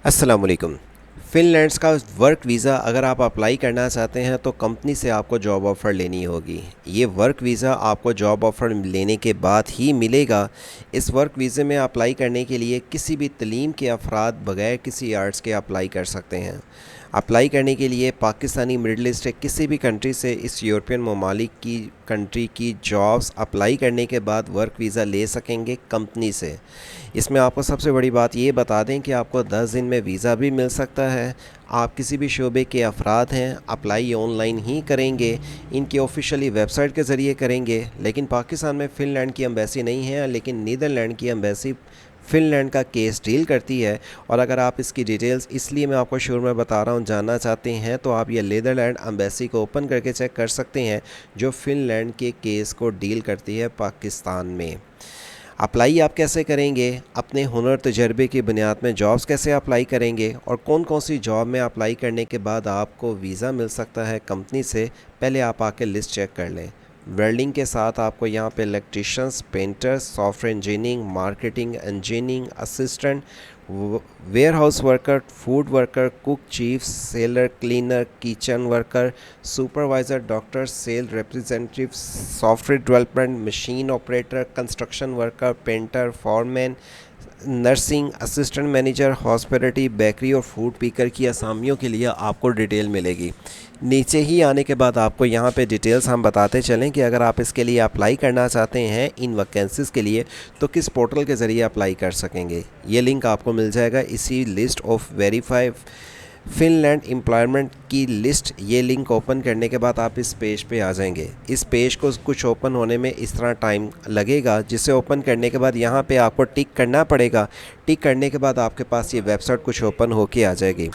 अस्सलाम वालेकुम। फ़िनलैंड का वर्क वीज़ा अगर आप अप्लाई करना चाहते हैं तो कंपनी से आपको जॉब ऑफ़र लेनी होगी। ये वर्क वीज़ा आपको जॉब ऑफ़र लेने के बाद ही मिलेगा। इस वर्क वीज़े में अप्लाई करने के लिए किसी भी तलीम के अफराद बग़ैर किसी आर्ट्स के अप्लाई कर सकते हैं। अप्लाई करने के लिए पाकिस्तानी मिडल ईस्ट के किसी भी कंट्री से इस यूरोपियन ममालिक की कंट्री की जॉब्स अप्लाई करने के बाद वर्क वीज़ा ले सकेंगे कंपनी से। इसमें आपको सबसे बड़ी बात ये बता दें कि आपको 10 दिन में वीज़ा भी मिल सकता है। आप किसी भी शोबे के अफराद हैं, अप्लाई ऑनलाइन ही करेंगे, इनकी ऑफिशियली वेबसाइट के ज़रिए करेंगे। लेकिन पाकिस्तान में फ़िनलैंड की एम्बेसी नहीं है, लेकिन नीदरलैंड की एम्बेसी फ़िनलैंड का केस डील करती है। और अगर आप इसकी डिटेल्स इसलिए मैं आपको शुरू में बता रहा हूँ जानना चाहते हैं तो आप ये नीदरलैंड एम्बेसी को ओपन करके चेक कर सकते हैं जो फ़िनलैंड के केस को डील करती है पाकिस्तान में। अप्लाई आप कैसे करेंगे, अपने हुनर तजर्बे की बुनियाद में जॉब्स कैसे अप्लाई करेंगे और कौन कौन सी जॉब में अप्लाई करने के बाद आपको वीज़ा मिल सकता है कंपनी से, पहले आप आके लिस्ट चेक कर लें। वेल्डिंग के साथ आपको यहाँ पे electricians, painters, software engineering, marketing engineering assistant, warehouse worker, food worker, cook, chief, seller, cleaner, kitchen worker, supervisor, doctor, sale representative, software development, machine operator, construction worker, painter, foreman, nursing assistant manager, hospitality, bakery और food picker की असामियों के लिए आपको detail मिलेगी। नीचे ही आने के बाद आपको यहाँ पे डिटेल्स हम बताते चलें कि अगर आप इसके लिए अप्लाई करना चाहते हैं इन वैकेंसीज़ के लिए तो किस पोर्टल के ज़रिए अप्लाई कर सकेंगे। ये लिंक आपको मिल जाएगा इसी list of verify Finland employment की लिस्ट। ये लिंक ओपन करने के बाद आप इस पेज पे आ जाएंगे। इस पेज को कुछ ओपन होने में इस तरह टाइम लगेगा, जिसे ओपन करने के बाद यहाँ पे आपको टिक करना पड़ेगा। टिक करने के बाद आपके पास ये वेबसाइट कुछ ओपन होके आ जाएगी।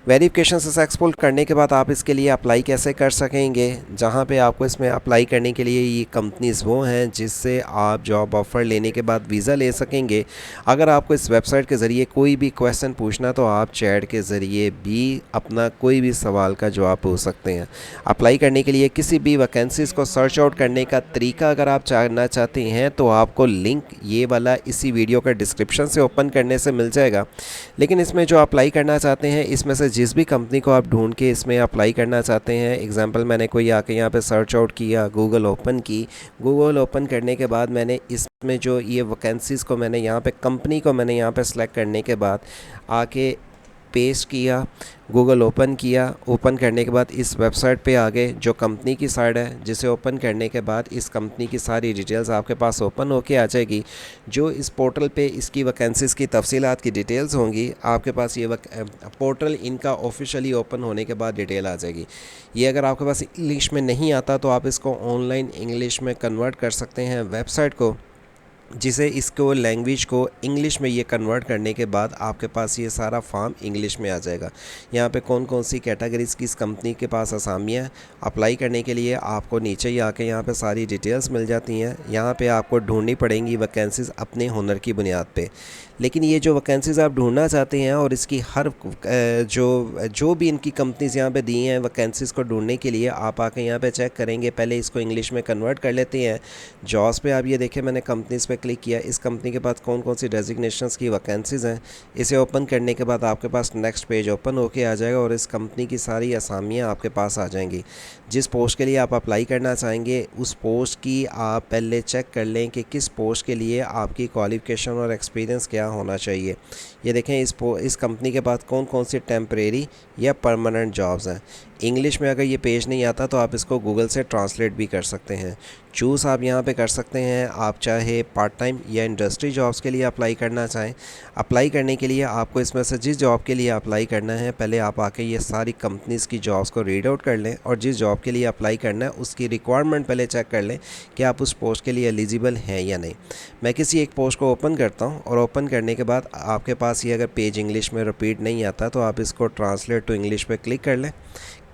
वेरिफिकेशन सक्सेसफुल करने के बाद आप इसके लिए अप्लाई कैसे कर सकेंगे, जहाँ पे आपको इसमें अप्लाई करने के लिए ये कंपनीज़ वो हैं जिससे आप जॉब ऑफ़र लेने के बाद वीज़ा ले सकेंगे। अगर आपको इस वेबसाइट के ज़रिए कोई भी क्वेश्चन पूछना तो आप चैट के ज़रिए भी अपना कोई भी सवाल का जवाब पूछ सकते हैं। अप्लाई करने के लिए किसी भी वैकेंसीज़ को सर्च आउट करने का तरीका अगर आप जानना चाहते हैं तो आपको लिंक ये वाला इसी वीडियो का डिस्क्रिप्शन से ओपन करने से मिल जाएगा। लेकिन इसमें जो अप्लाई करना चाहते हैं, इसमें से जिस भी कंपनी को आप ढूंढ के इसमें अप्लाई करना चाहते हैं, एग्जांपल मैंने कोई आके यहाँ पे सर्च आउट किया, गूगल ओपन की, गूगल ओपन करने के बाद मैंने इसमें जो ये वैकेंसीज़ को मैंने यहाँ पे कंपनी को मैंने यहाँ पे सेलेक्ट करने के बाद आके पेस्ट किया, गूगल ओपन किया। ओपन करने के बाद इस वेबसाइट पे आ गए जो कंपनी की साइट है, जिसे ओपन करने के बाद इस कंपनी की सारी डिटेल्स आपके पास ओपन होके आ जाएगी। जो इस पोर्टल पे इसकी वैकेंसीज़ की तफसीलात की डिटेल्स होंगी आपके पास, ये पोर्टल इनका ऑफिशियली ओपन होने के बाद डिटेल आ जाएगी। ये अगर आपके पास इंग्लिश में नहीं आता तो आप इसको ऑनलाइन इंग्लिश में कन्वर्ट कर सकते हैं वेबसाइट को, जिसे इसको लैंग्वेज को इंग्लिश में ये कन्वर्ट करने के बाद आपके पास ये सारा फॉर्म इंग्लिश में आ जाएगा। यहाँ पे कौन कौन सी कैटेगरीज़ की इस कंपनी के पास असामियाँ अप्लाई करने के लिए आपको नीचे ही आके यहाँ पे सारी डिटेल्स मिल जाती हैं। यहाँ पे आपको ढूंढनी पड़ेंगी वैकेंसीज़ अपने हुनर की बुनियाद पे। लेकिन ये जो वैकेंसीज़ आप ढूंढना चाहते हैं और इसकी हर जो भी इनकी कंपनीज़ यहाँ पे दी हैं वैकेंसीज़ को ढूंढने के लिए, आप आके यहाँ पे चेक करेंगे। पहले इसको इंग्लिश में कन्वर्ट कर लेते हैं। जॉब्स पे आप ये देखें, मैंने कंपनीज़ पे क्लिक किया। इस कंपनी के पास कौन कौन सी डेजिग्नेशंस की वैकेंसीज़ हैं, इसे ओपन करने के बाद आपके पास नेक्स्ट पेज ओपन होके आ जाएगा और इस कंपनी की सारी असामियाँ आपके पास आ जाएंगी। जिस पोस्ट के लिए आप अप्लाई करना चाहेंगे उस पोस्ट की आप पहले चेक कर लें कि किस पोस्ट के लिए आपकी क्वालिफ़िकेशन और एक्सपीरियंस क्या होना चाहिए। ये देखें इस कंपनी के पास कौन कौन सी टेम्परेरी या परमानेंट जॉब्स हैं। इंग्लिश में अगर ये पेज नहीं आता तो आप इसको गूगल से ट्रांसलेट भी कर सकते हैं। चूज़ आप यहाँ पे कर सकते हैं, आप चाहे पार्ट टाइम या इंडस्ट्री जॉब्स के लिए अप्लाई करना चाहें। अप्लाई करने के लिए आपको इसमें से जिस जॉब के लिए अप्लाई करना है, पहले आप आके ये सारी कंपनीज़ की जॉब्स को रीड आउट कर लें और जिस जॉब के लिए अप्लाई करना है उसकी रिक्वायरमेंट पहले चेक कर लें कि आप उस पोस्ट के लिए एलिजिबल हैं या नहीं। मैं किसी एक पोस्ट को ओपन करता हूँ और ओपन करने के बाद आपके पास ये अगर पेज इंग्लिश में रिपीट नहीं आता तो आप इसको ट्रांसलेट टू इंग्लिश पे क्लिक कर लें।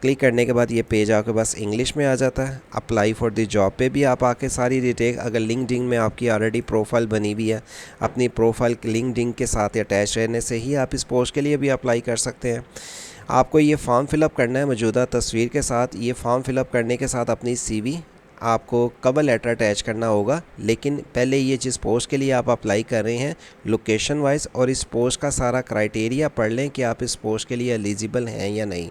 क्लिक करने के बाद ये पेज आपके पास इंग्लिश में आ जाता है। अप्लाई फॉर द जॉब पे भी आप आके सारी डिटेल, अगर लिंक्डइन में आपकी ऑलरेडी प्रोफाइल बनी हुई है, अपनी प्रोफाइल लिंक्डइन के साथ अटैच रहने से ही आप इस पोस्ट के लिए भी अप्लाई कर सकते हैं। आपको ये फॉर्म फिलअप करना है मौजूदा तस्वीर के साथ। ये फॉर्म फिलअप करने के साथ अपनी CV आपको कवर लेटर अटैच करना होगा। लेकिन पहले ये जिस पोस्ट के लिए आप अप्लाई कर रहे हैं लोकेशन वाइज और इस पोस्ट का सारा क्राइटेरिया पढ़ लें कि आप इस पोस्ट के लिए एलिजिबल हैं या नहीं।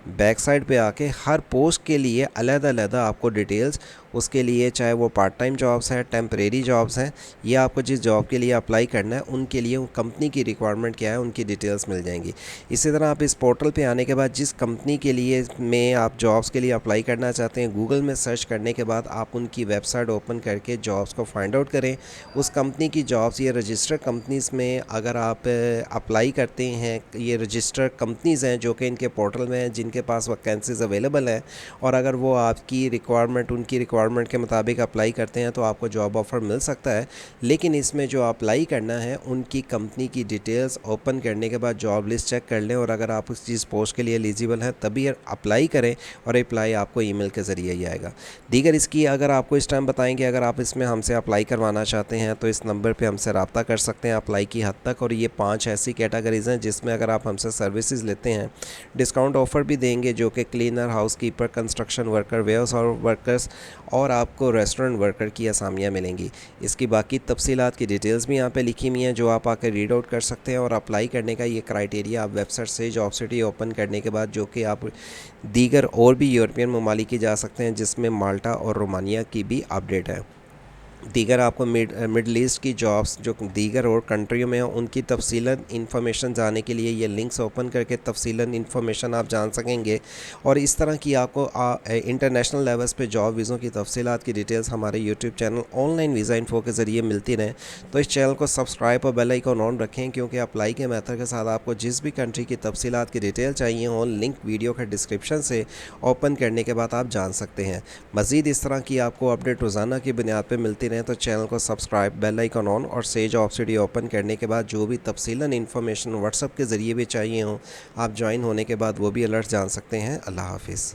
बैक साइड पे आके हर पोस्ट के लिए अलग-अलग आपको डिटेल्स उसके लिए, चाहे वो पार्ट टाइम जॉब्स हैं, टेम्परेरी जॉब्स हैं, या आपको जिस जॉब के लिए अप्लाई करना है उनके लिए कंपनी की रिक्वायरमेंट क्या है उनकी डिटेल्स मिल जाएंगी। इसी तरह आप इस पोर्टल पे आने के बाद जिस कंपनी के लिए में आप जॉब्स के लिए अप्लाई करना चाहते हैं, गूगल में सर्च करने के बाद आप उनकी वेबसाइट ओपन करके जॉब्स को फाइंड आउट करें। उस कंपनी की जॉब्स, ये रजिस्टर्ड कंपनीज़ में अगर आप अप्लाई करते हैं, ये रजिस्टर्ड कंपनीज़ हैं जो कि इनके पोर्टल में हैं, जिनके पास वैकेंसीज़ अवेलेबल हैं, और अगर वो आपकी रिक्वायरमेंट, उनकी रिक्वायरमेंट के मुताबिक अप्लाई करते हैं तो आपको जॉब ऑफ़र मिल सकता है। लेकिन इसमें जो अप्लाई करना है उनकी कंपनी की डिटेल्स ओपन करने के बाद जॉब लिस्ट चेक कर लें, और अगर आप उस चीज़ पोस्ट के लिए एलिजिबल हैं तभी अप्लाई करें, और रिप्लाई आपको ईमेल के ज़रिए ही आएगा। दीगर इसकी अगर आपको इस टाइम बताएंगे, अगर आप इसमें हमसे अप्लाई करवाना चाहते हैं तो इस नंबर पे हमसे रब्ता कर सकते हैं अप्लाई की हद तक। और ये 5 ऐसी कैटेगरीज़ हैं जिसमें अगर आप हमसे सर्विसेज लेते हैं डिस्काउंट ऑफ़र भी देंगे, जो कि cleaner, housekeeper, construction worker, warehouse workers और आपको रेस्टोरेंट वर्कर की असामियाँ मिलेंगी। इसकी बाकी तफसीलात की डिटेल्स भी यहाँ पे लिखी हुई हैं जो आप आकर रीड आउट कर सकते हैं। और अप्लाई करने का ये क्राइटेरिया आप वेबसाइट से जॉब सिटी ओपन करने के बाद, जो कि आप दीगर और भी यूरोपियन ममालिक की जा सकते हैं जिसमें माल्टा और रोमानिया की भी अपडेट है। दीगर आपको मिडल ईस्ट की जॉब्स जो दीगर और कंट्रियों में हैं उनकी तफसीलन इन्फॉर्मेशन जानने के लिए ये लिंक्स ओपन करके तफसीलन इन्फॉर्मेशन आप जान सकेंगे। और इस तरह की आपको इंटरनेशनल लेवल्स पे जॉब वीज़ों की तफसीलात की डिटेल्स हमारे YouTube channel online visa info के ज़रिए मिलती रहें। तो इस चैनल को सब्सक्राइब और बेल आइकन ऑन रखें, क्योंकि अप्लाई के मेथड के साथ आपको जिस भी कंट्री की तफसीलात की डिटेल चाहिए हो, लिंक वीडियो के डिस्क्रिप्शन से ओपन करने के बाद आप जान सकते हैं। मज़ीद इस तरह की आपको अपडेट रोज़ाना की बुनियाद पर मिलती रहे तो चैनल को सब्सक्राइब, बेल आइकन ऑन और सेज जॉब सिटी ओपन करने के बाद जो भी तफसीलन इन्फॉर्मेशन व्हाट्सएप के ज़रिए भी चाहिए हो, आप ज्वाइन होने के बाद वो भी अलर्ट जान सकते हैं। अल्लाह हाफिज़।